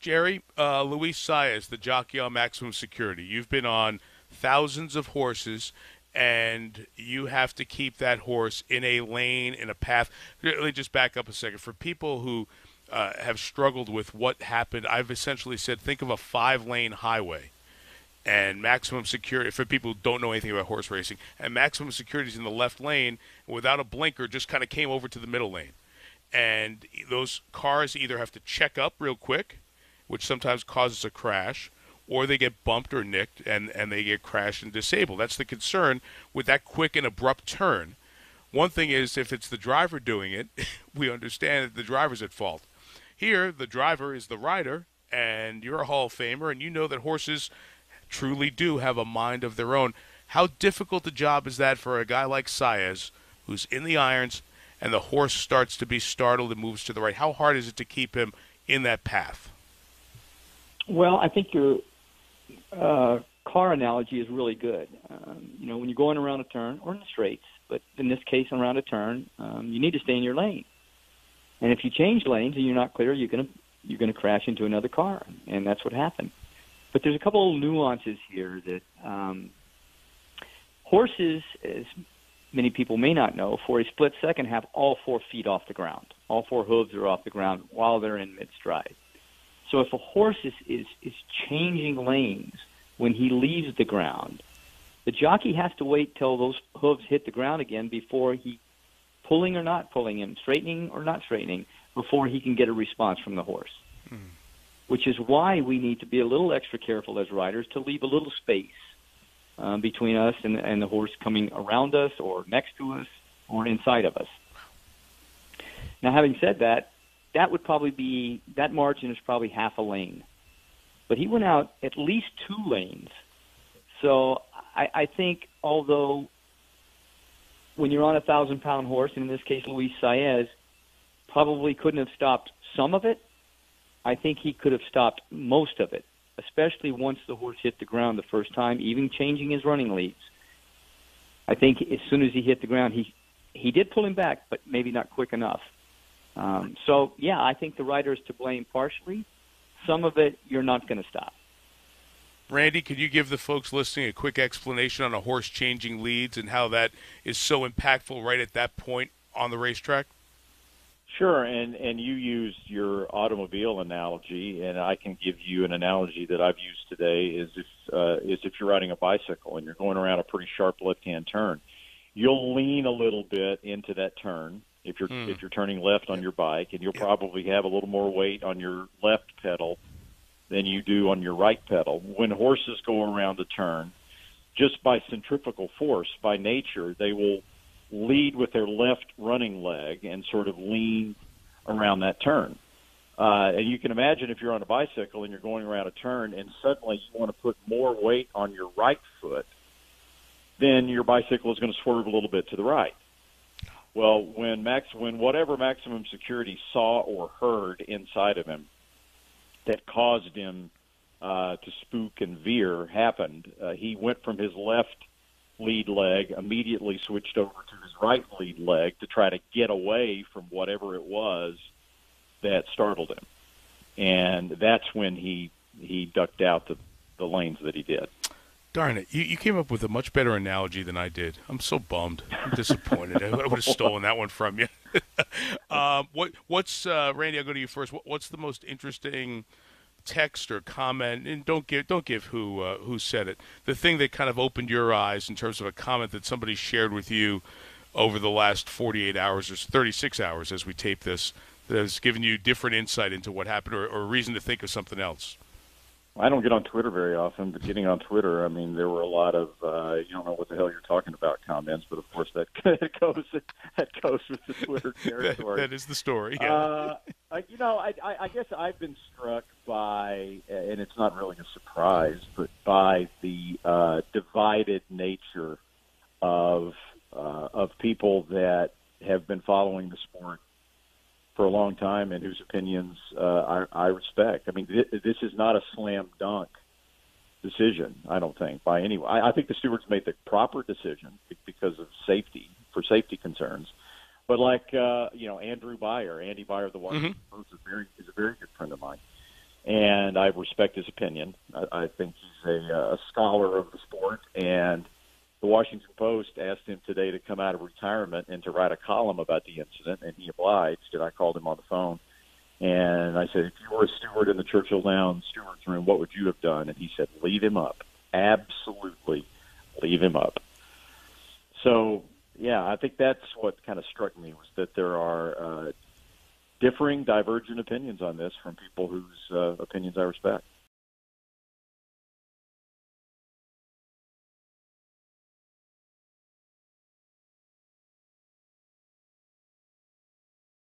Jerry, Luis Saez, the jockey on Maximum Security. You've been on thousands of horses, and you have to keep that horse in a lane, in a path. Let me just back up a second. For people who have struggled with what happened, I've essentially said, think of a 5-lane highway. And Maximum Security, for people who don't know anything about horse racing, and Maximum Security is in the left lane, without a blinker, just kind of came over to the middle lane. And those cars either have to check up real quick, which sometimes causes a crash, or they get bumped or nicked and they get crashed and disabled. That's the concern with that quick and abrupt turn. One thing is, if it's the driver doing it, we understand that the driver's at fault. Here, the driver is the rider, and you're a Hall of Famer, and you know that horses truly do have a mind of their own. How difficult a job is that for a guy like Saez, who's in the irons, and the horse starts to be startled and moves to the right? How hard is it to keep him in that path? Well, I think your car analogy is really good. When you're going around a turn, or in the straights, but in this case around a turn, you need to stay in your lane. And if you change lanes and you're not clear, you're going to crash into another car, and that's what happened. But there's a couple of nuances here that horses, as many people may not know, for a split second have all 4 feet off the ground. All 4 hooves are off the ground while they're in mid-stride. So if a horse is changing lanes when he leaves the ground, the jockey has to wait till those hooves hit the ground again before he, pulling or not pulling him, straightening or not straightening, before he can get a response from the horse. Which is why we need to be a little extra careful as riders to leave a little space between us and the horse coming around us or next to us or inside of us. Now, having said that, that margin is probably half a lane. But he went out at least 2 lanes. So I think, although when you're on a 1,000-pound horse, and in this case Luis Saez, probably couldn't have stopped some of it, I think he could have stopped most of it, especially once the horse hit the ground the first time, even changing his running leads. I think as soon as he hit the ground, he did pull him back, but maybe not quick enough. I think the rider is to blame partially. Some of it you're not going to stop. Randy, could you give the folks listening a quick explanation on a horse changing leads and how that is so impactful right at that point on the racetrack? Sure, and you used your automobile analogy, and I can give you an analogy that I've used today is if you're riding a bicycle and you're going around a pretty sharp left-hand turn. You'll lean a little bit into that turn if you're turning left on your bike, and you'll probably have a little more weight on your left pedal than you do on your right pedal. When horses go around a turn, just by centrifugal force, by nature, they will lead with their left running leg and sort of lean around that turn. And you can imagine if you're on a bicycle and you're going around a turn and suddenly you want to put more weight on your right foot, then your bicycle is going to swerve a little bit to the right. Well, when whatever Maximum Security saw or heard inside of him that caused him to spook and veer happened, he went from his left lead leg, immediately switched over to his right lead leg to try to get away from whatever it was that startled him. And that's when he ducked out the lanes that he did. Darn it. You came up with a much better analogy than I did. I'm so bummed. I'm disappointed. I would have stolen that one from you. What's Randy, I'll go to you first. What's the most interesting text or comment, and don't give who said it, the thing that kind of opened your eyes in terms of a comment that somebody shared with you over the last 48 hours or 36 hours as we tape this, that has given you different insight into what happened or a reason to think of something else? I don't get on Twitter very often, but getting on Twitter, I mean, there were a lot of you don't know what the hell you're talking about comments, but of course that goes with the Twitter territory. That is the story. Yeah. I guess I've been struck by, and it's not really a surprise, but by the divided nature of people that have been following the sport for a long time and whose opinions I respect. I mean, this is not a slam dunk decision, I don't think, by anyone. I think the stewards made the proper decision because of safety, for safety concerns. But like, Andy Beyer, the one who is a very good friend of mine. and I respect his opinion. I think he's a scholar of the sport, and the Washington Post asked him today to come out of retirement and to write a column about the incident, and he obliged, and I called him on the phone. And I said, if you were a steward in the Churchill Downs steward's room, what would you have done? And he said, leave him up. Absolutely leave him up. So, yeah, I think that's what kind of struck me, was that there are differing, divergent opinions on this from people whose opinions I respect.